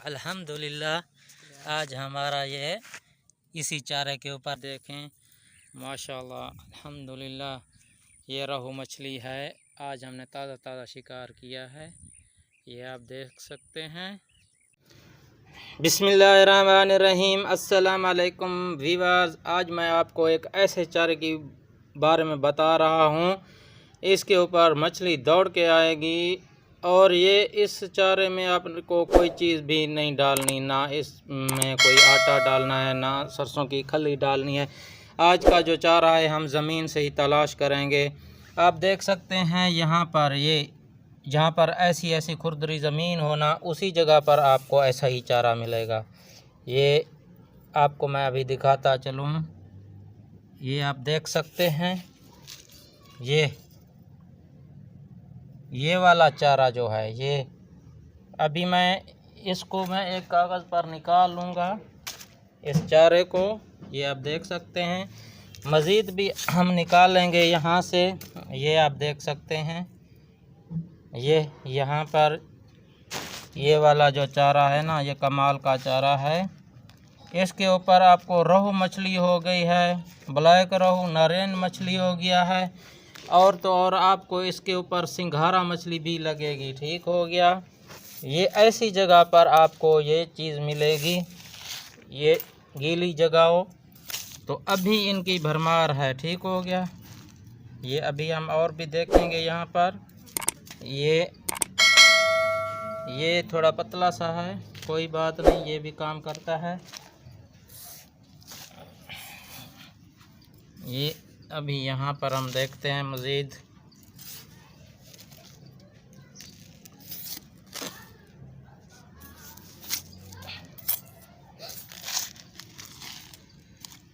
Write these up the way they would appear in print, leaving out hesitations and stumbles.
अल्हम्दुलिल्लाह आज हमारा ये इसी चारे के ऊपर देखें माशाल्लाह अल्हम्दुलिल्लाह ये रोहू मछली है। आज हमने ताज़ा शिकार किया है, ये आप देख सकते हैं। बिस्मिल्लाहिर्रहमानिर्रहीम। अस्सलाम वालेकुम व्यूअर्स, आज मैं आपको एक ऐसे चारे के बारे में बता रहा हूँ। इसके ऊपर मछली दौड़ के आएगी और ये इस चारे में आपको कोई चीज़ भी नहीं डालनी, ना इसमें कोई आटा डालना है, ना सरसों की खली डालनी है। आज का जो चारा है हम ज़मीन से ही तलाश करेंगे। आप देख सकते हैं यहाँ पर, ये जहाँ पर ऐसी खुरदरी ज़मीन होना उसी जगह पर आपको ऐसा ही चारा मिलेगा। ये आपको मैं अभी दिखाता चलूँ, ये आप देख सकते हैं। ये वाला चारा जो है, ये अभी मैं इसको एक कागज़ पर निकाल लूँगा इस चारे को। ये आप देख सकते हैं, मज़ीद भी हम निकालेंगे यहाँ से। ये आप देख सकते हैं, ये यहाँ पर ये वाला जो चारा है ना, ये कमाल का चारा है। इसके ऊपर आपको रोहू मछली हो गई है, ब्लैक रोहू, नरेन मछली हो गया है, और तो और आपको इसके ऊपर सिंघारा मछली भी लगेगी। ठीक हो गया। ये ऐसी जगह पर आपको ये चीज़ मिलेगी, ये गीली जगह हो तो अभी इनकी भरमार है। ठीक हो गया। ये अभी हम और भी देखेंगे यहाँ पर। ये थोड़ा पतला सा है, कोई बात नहीं, ये भी काम करता है। ये अभी यहाँ पर हम देखते हैं मज़ीद।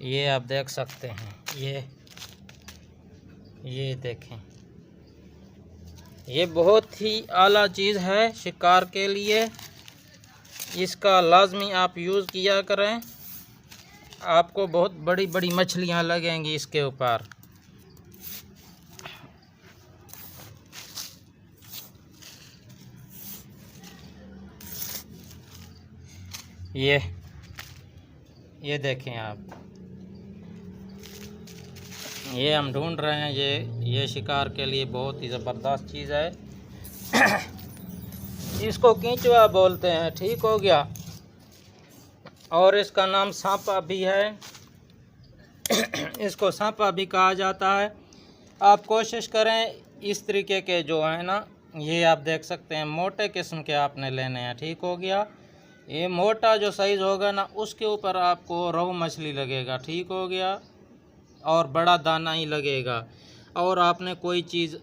ये आप देख सकते हैं, ये देखें, ये बहुत ही आला चीज़ है शिकार के लिए। इसका लाजमी आप यूज़ किया करें, आपको बहुत बड़ी बड़ी मछलियाँ लगेंगी इसके ऊपर। ये देखें आप, ये हम ढूंढ रहे हैं। ये शिकार के लिए बहुत ही ज़बरदस्त चीज़ है। इसको कींचवा बोलते हैं। ठीक हो गया। और इसका नाम सांपा भी है। इसको सांपा भी कहा जाता है। आप कोशिश करें इस तरीके के जो है ना, ये आप देख सकते हैं, मोटे किस्म के आपने लेने हैं। ठीक हो गया। ये मोटा जो साइज़ होगा ना, उसके ऊपर आपको रोहू मछली लगेगा। ठीक हो गया। और बड़ा दाना ही लगेगा, और आपने कोई चीज़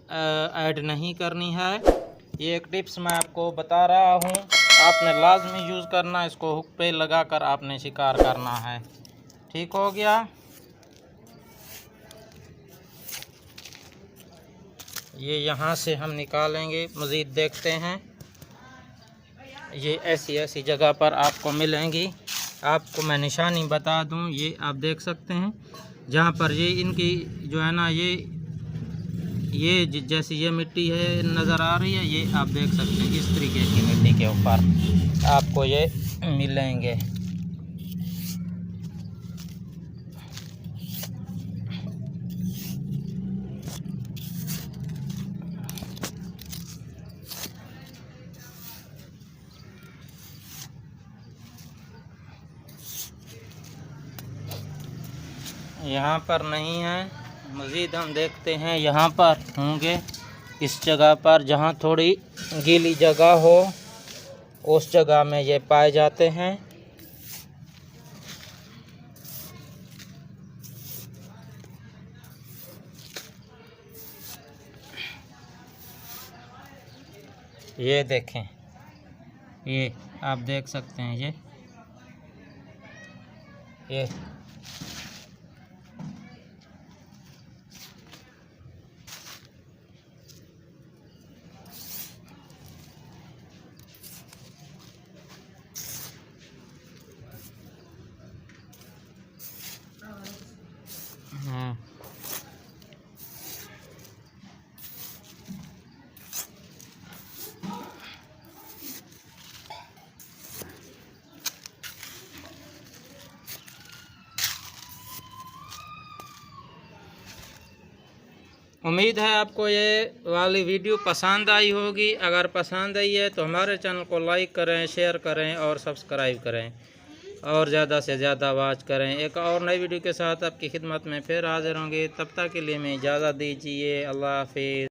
ऐड नहीं करनी है। ये एक टिप्स मैं आपको बता रहा हूँ, आपने लाजमी यूज़ करना। इसको हुक पे लगाकर आपने शिकार करना है। ठीक हो गया। ये यहाँ से हम निकालेंगे, मज़ीद देखते हैं। ये ऐसी ऐसी जगह पर आपको मिलेंगी। आपको मैं निशानी बता दूँ, ये आप देख सकते हैं, जहाँ पर ये इनकी जो है ना, ये जैसी ये मिट्टी है नज़र आ रही है, ये आप देख सकते हैं, इस तरीके की मिट्टी के ऊपर आपको ये मिलेंगे। यहाँ पर नहीं है, मज़ीद हम देखते हैं, यहाँ पर होंगे इस जगह पर, जहाँ थोड़ी गीली जगह हो उस जगह में ये पाए जाते हैं। ये देखें, ये आप देख सकते हैं, ये हाँ। उम्मीद है आपको ये वाली वीडियो पसंद आई होगी। अगर पसंद आई है तो हमारे चैनल को लाइक करें, शेयर करें और सब्सक्राइब करें और ज़्यादा से ज़्यादा वॉच करें। एक और नई वीडियो के साथ आपकी खिदमत में फिर हाजिर होंगे। तब तक के लिए मैं इजाज़त दीजिए। अल्लाह हाफिज़।